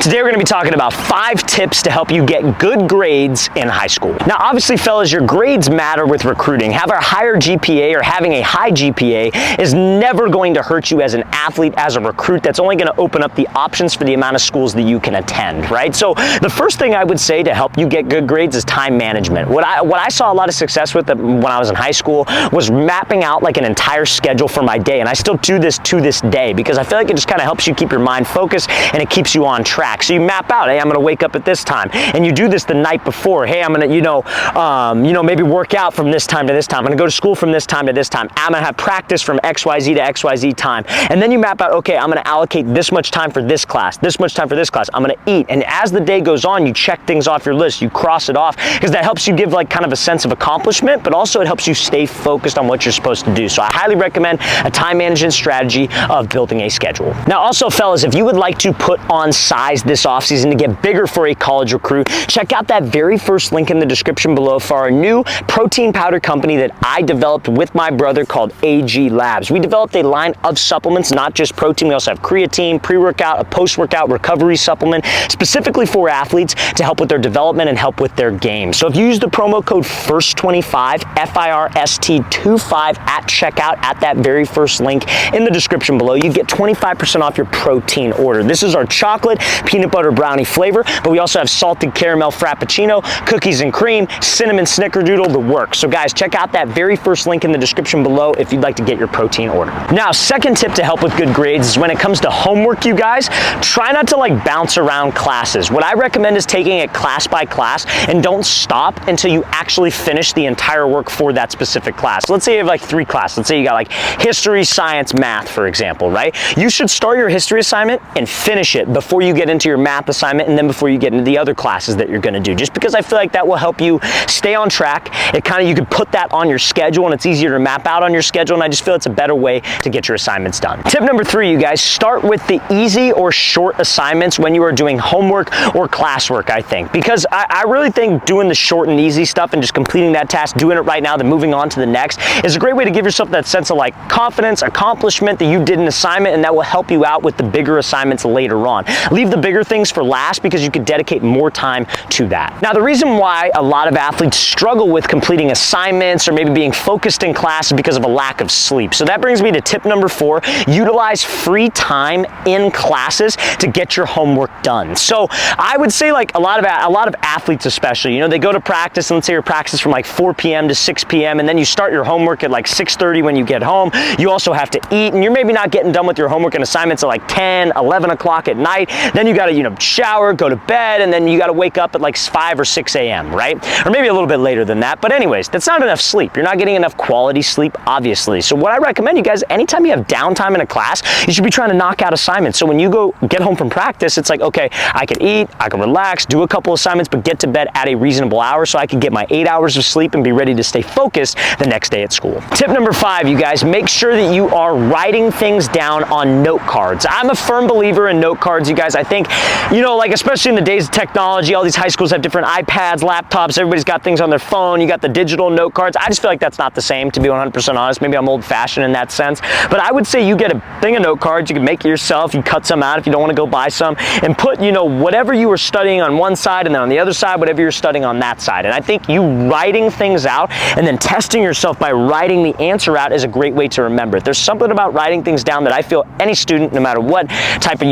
Today we're going to be talking about 5 tips to help you get good grades in high school. Now obviously fellas, your grades matter with recruiting. Having a higher GPA or having a high GPA is never going to hurt you as an athlete, as a recruit. That's only going to open up the options for the amount of schools that you can attend, right? So the first thing I would say to help you get good grades is time management. What I saw a lot of success with when I was in high school was mapping out like an entire schedule for my day, and I still do this to this day because I feel like it just kind of helps you keep your mind focused and it keeps you on track. So you map out, hey, I'm gonna wake up at this time, and you do this the night before. Hey, I'm gonna, maybe work out from this time to this time. I'm gonna go to school from this time to this time. I'm gonna have practice from XYZ to XYZ time. And then you map out, okay, I'm gonna allocate this much time for this class, this much time for this class. I'm gonna eat. And as the day goes on, you check things off your list, you cross it off, because that helps you give like kind of a sense of accomplishment, but also it helps you stay focused on what you're supposed to do. So I highly recommend a time management strategy of building a schedule. Now also fellas, if you would like to put on size this offseason to get bigger for a college recruit, check out that very first link in the description below for our new protein powder company that I developed with my brother called AG Labs. We developed a line of supplements, not just protein. We also have creatine, pre-workout, a post-workout recovery supplement specifically for athletes to help with their development and help with their game. So if you use the promo code FIRST25, FIRST25 at checkout at that very first link in the description below, you get 25% off your protein order. This is our chocolate peanut butter brownie flavor, but we also have salted caramel frappuccino, cookies and cream, cinnamon snickerdoodle, the works. So guys, check out that very first link in the description below if you'd like to get your protein order. Now, second tip to help with good grades is when it comes to homework, you guys, try not to like bounce around classes. What I recommend is taking it class by class and don't stop until you actually finish the entire work for that specific class. Let's say you have like 3 classes. Let's say you got like history, science, math, for example, right? You should start your history assignment and finish it before you get into your math assignment and then before you get into the other classes that you're gonna do, just because I feel like that will help you stay on track. You can put that on your schedule and it's easier to map out on your schedule, and I just feel it's a better way to get your assignments done. Tip number 3, you guys, start with the easy or short assignments when you are doing homework or classwork, I think, because I really think doing the short and easy stuff and just completing that task, doing it right now, then moving on to the next is a great way to give yourself that sense of like confidence, accomplishment that you did an assignment, and that will help you out with the bigger assignments later on. Leave the bigger things for last because you could dedicate more time to that. Now, the reason why a lot of athletes struggle with completing assignments or maybe being focused in class is because of a lack of sleep. So that brings me to tip number 4, utilize free time in classes to get your homework done. So I would say like a lot of athletes especially, they go to practice, and let's say your practice from like 4 p.m. to 6 p.m. and then you start your homework at like 6:30 when you get home. You also have to eat, and you're maybe not getting done with your homework and assignments at like 10, 11 o'clock at night. Then you gotta, shower, go to bed, and then you gotta wake up at like 5 or 6 a.m., right? Or maybe a little bit later than that. But anyways, that's not enough sleep. You're not getting enough quality sleep, obviously. So what I recommend, you guys, anytime you have downtime in a class, you should be trying to knock out assignments. So when you go get home from practice, it's like, okay, I can eat, I can relax, do a couple assignments, but get to bed at a reasonable hour so I can get my 8 hours of sleep and be ready to stay focused the next day at school. Tip number 5, you guys, make sure that you are writing things down on note cards. I'm a firm believer in note cards, you guys. I think, like especially in the days of technology, all these high schools have different iPads, laptops, everybody's got things on their phone, you got the digital note cards. I just feel like that's not the same, to be 100% honest. Maybe I'm old-fashioned in that sense, but I would say you get a thing of note cards, you can make it yourself, you cut some out if you don't want to go buy some, and put, whatever you were studying on one side, and then on the other side, whatever you're studying on that side. And I think you writing things out and then testing yourself by writing the answer out is a great way to remember it. There's something about writing things down that I feel any student, no matter what type of,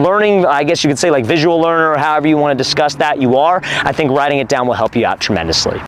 learning, I guess you could say like visual learner or however you want to discuss that you are, I think writing it down will help you out tremendously.